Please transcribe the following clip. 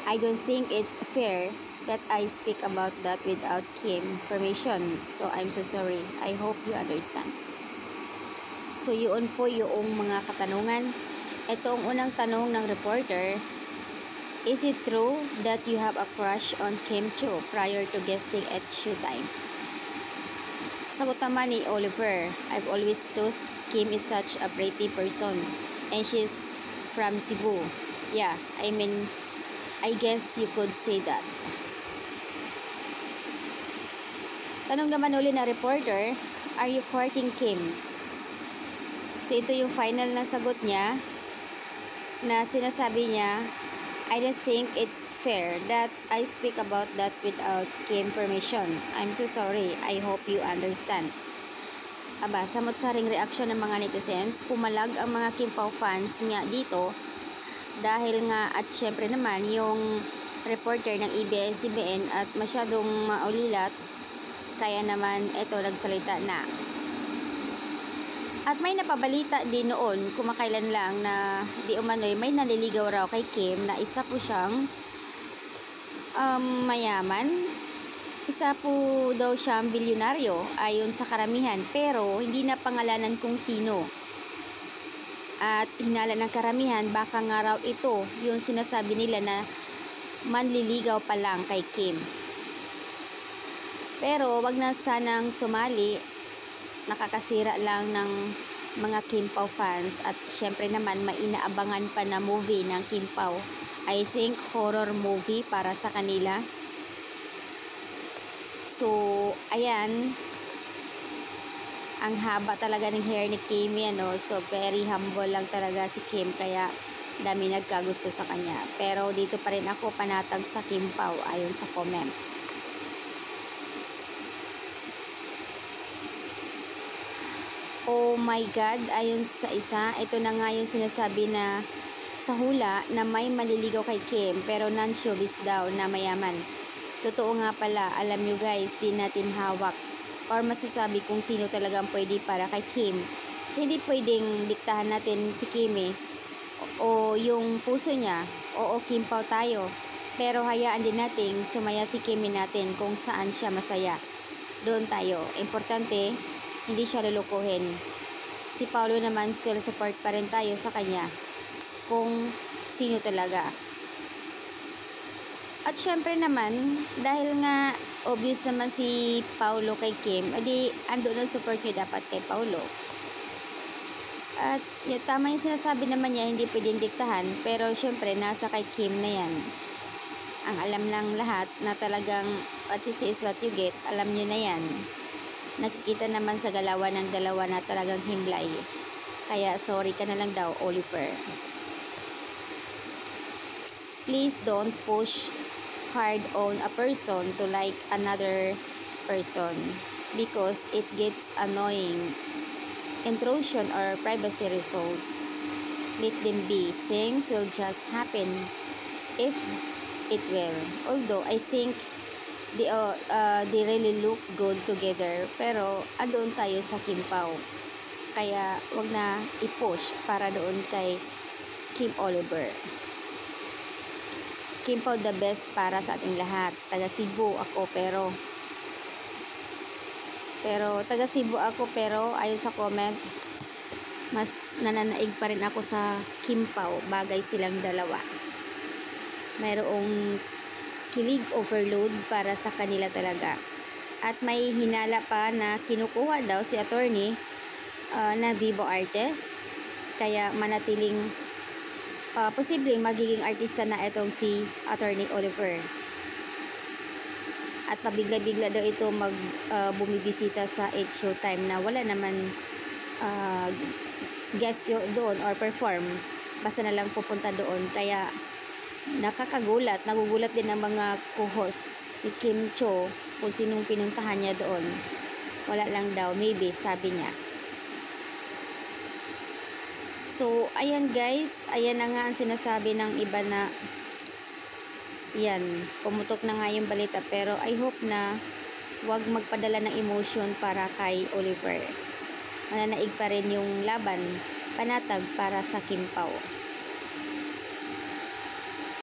I don't think it's fair that I speak about that without Kim permission. So I'm so sorry. I hope you understand. So yun po yung mga katanungan. Ito ang unang tanong ng reporter. Is it true that you have a crush on Kim Cho prior to guesting at Showtime? Sagot naman ni Oliver, I've always thought Kim is such a pretty person and she's from Cebu. Yeah, I guess you could say that. Tanong naman uli na reporter, are you courting Kim? So ito yung final na sagot niya na sinasabi niya, I don't think it's fair that I speak about that without Kim permission. I'm so sorry. I hope you understand. Aba, samot-saring reaksyon ng mga netizens, pumalag ang mga Kim Pao fans nga dito dahil nga at syempre naman yung reporter ng ABS-CBN at masyadong maulilat kaya naman ito nagsalita na. At may napabalita din noon, kumakailan lang na di umano'y may naliligaw raw kay Kim na isa po siyang mayaman. Isa po daw siyang bilyonaryo ayon sa karamihan pero hindi na pangalanan kung sino. At hinala ng karamihan baka nga raw ito yung sinasabi nila na manliligaw pa lang kay Kim. Pero wag na sanang sumali. Nakakasira lang ng mga Kim Pao fans at syempre naman may inaabangan pa na movie ng Kim Pao. I think horror movie para sa kanila. So, ayan. Ang haba talaga ng hair ni Kim yan, no? So, very humble lang talaga si Kim kaya dami nagkagusto sa kanya. Pero dito pa rin ako panatag sa Kim Pao ayon sa comment. Oh my God, ayon sa isa, ito na nga yung sinasabi na sa hula na may maliligaw kay Kim pero non-showbiz daw na mayaman. Totoo nga pala, alam nyo guys, di natin hawak or masasabi kung sino talagang pwede para kay Kim. Hindi pwedeng diktahan natin si Kim o yung puso niya, oo Kim Pao tayo. Pero hayaan din natin sumaya si Kim natin kung saan siya masaya. Doon tayo. Importante, hindi siya lulukuhin. Si Paulo naman still support pa rin tayo sa kanya kung sino talaga. At syempre naman, dahil nga obvious naman si Paulo kay Kim, edi ando ng support nyo dapat kay Paulo. At tama yung sinasabi naman niya, hindi pwedeng diktahan, pero syempre nasa kay Kim na yan. Ang alam lang lahat na talagang what you see is what you get, alam nyo na yan. Nakikita naman sa galawan ng dalawa na talagang himlay. Kaya sorry ka na lang daw, Oliver. Please don't push hard on a person to like another person because it gets annoying. Intrusion or privacy results. Let them be. Things will just happen if it will. Although I think they really look good together pero doon tayo sa Kim Pao kaya wag na i-push para doon kay Kim Oliver. Kim Pao the best para sa ating lahat. Taga Cebu ako pero taga Cebu ako pero ayon sa comment mas nananaig pa rin ako sa Kim Pao. Bagay silang dalawa. Mayroong kilig overload para sa kanila talaga. At may hinala pa na kinukuha daw si attorney na Vivo artist. Kaya manatiling posibleng magiging artista na itong si attorney Oliver. At pabigla-bigla daw ito bumibisita sa Showtime na wala naman guest doon or perform. Basta na lang pupunta doon. Kaya nagugulat din ang mga co-host ni Kim Cho kung sinong pinuntahan niya doon. Wala lang daw, maybe, sabi niya. So, ayan guys, ayan na nga ang sinasabi ng iba na yan, pumutok na nga yung balita pero I hope na wag magpadala ng emotion para kay Oliver. Mananaig pa rin yung laban, panatag para sa Kim Pao.